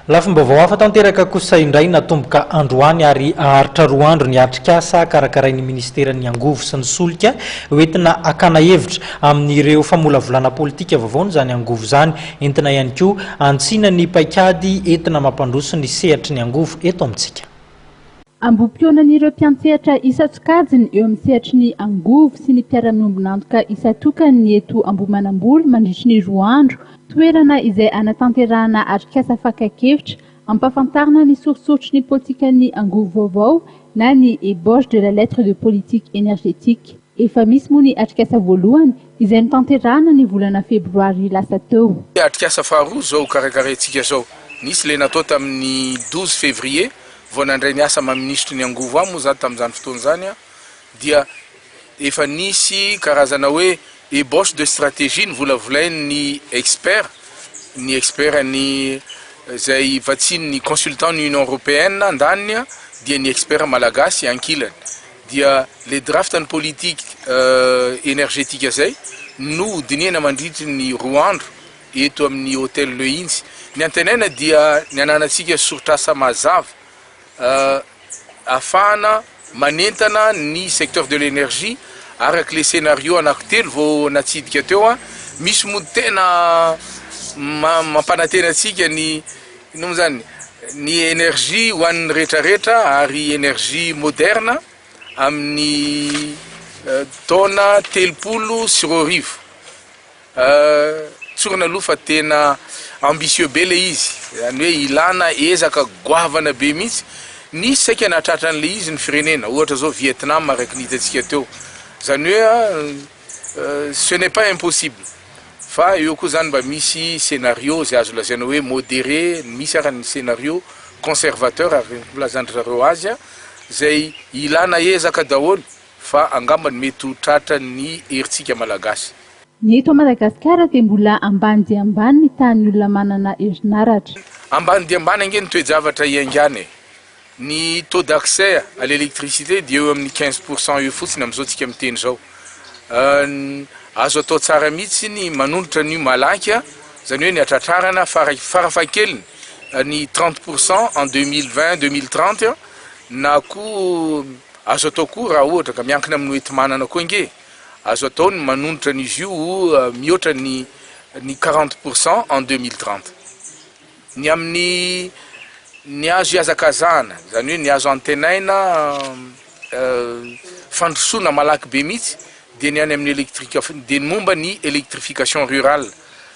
Lafim-baovao hafa tanteraka kosa indray natomboka androany ary aharitra 2 andro ny atrikasa karakarain'ny ministeran'ny angovo sy ny solika hoentina akana hevitra amin'ireo famolavolana politika vaovao zany angovo zany entina ihany koa antsina ny paikady entina mampandroso ny sehatry ny angovo eto amintsika. Ambom-pionan'ireo mpiantsehatra isa-tsokajiny eo amin'ny sehatry ny angovo sy ny mpiara-miombonantoka isa-tokany eto Ambohimanamboly mandritry ny 2 andro, toerana izay anatanterahana atrikasa fakakevitra ampafantarina ny soritsorotry ny politikan'ny angovo vaovao na ny ébauche de la lettre de politique énergétique. Efa misy moa ny atrikasa voalohany izay nitanterahana ny volana febroary lasa teo. Atrikasa faharoa zao karakarantsika zao nisy le natao tamin'ny 12 février vao nandray niasa maministry ny angovo amo za tamin'izany fotoana zany dia efa nisy karazana hoe ébauche de stratégie nivolavolain'ny expert ny zay vatsiny consultant ny Union européenne andaniny dia ny expert malagasy ankilany dia le draft ny politique énergétique zay no dinena mandritry ny 2 andro eto amin'ny hôtel Le Inzy ny antenaina dia ny ananatsika sorotrasa mazava afana manentana ny secteur de l'énergie araka le scénario anankitelo vao natsidika teo misy moa tena mampanantena atsika ny énergie ho an'ny rehetrarehetra ary énergie moderne amin'ny taona 30 tsorina aloha fa tena ambitieux be le izy zany hoe ilana ezaka goavana be mihitsy ny saika natratra an'le izy ny firenena ohatra zao Vietnam araka nitatsika teo zany hoe ce n'est pas impossible fa eo koa zany mba misy scénario zay azo lazaina hoe modéré misy arany scénario conservateur ary lazandry zareo azy zay ilana ezaka daholo fa angambany mety ho tratra ny heritsika malagasy. Ny eto Madagasikara dia mbola ambany dia ambany ny tany olona manana herinaratra. Ambany dia ambany ange ny toe-javatra iangany. Ny taux d'accès à l'électricité dia eo amin'ny 15% eo fotsiny amin'izao tsika miteny zao. Azo atao tsara mihitsy ny manondratra ny malaky zany hoe ny atratrarana farafahakeliny ny 30% en 2020-2030 na koa azo atao koa raha ohatra ka miankina amin'ny hoentimanana koa nge azo atao ny manondratra n'izy io mihoatra ny 40% en 2030. Ny amin'ny ny azo iazakazana zany hoe ny azo antenaina fandrosoana malaky be mihitsy dia ny any amin'ny dia ny momba ny électrification rurale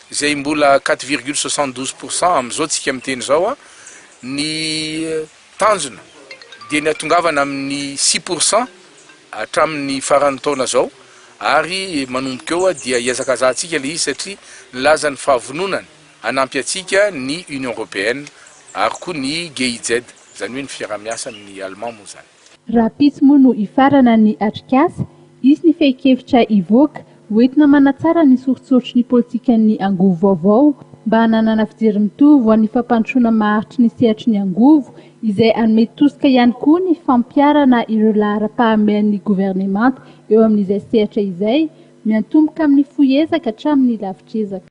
zay mbola 4,72% amin'izao tsika miteny zao ny tanjona dia ny atongavana amin'ny 6% hatramin'ny faran'ny taona zao ary manomboka eo dia iazakazantsika le izy satria nilaza ny fahavononany hanampy atsika ny Union européenne ary koa ny GIZ zany hoe ny fiaramiasa amin'ny Allemand moa zany. Raha pitsy moa no ifarana ny atrikasa, izy ny fehi-kevitra ivoaka hoentina manatsara ny soritsorotry ny politikan'ny angovo vaovao mba hananana fijery mitovy ho an'ny fampandrosoana maharitry ny sehatry ny angovo izay hanome tosika ihany koa ny fampiarana ireo lahara-pahamehan'ny gouvernemanta eo amin'izay sehatra izay miantomboka amin'ny foiezaka hatramin'ny lavitrezaka.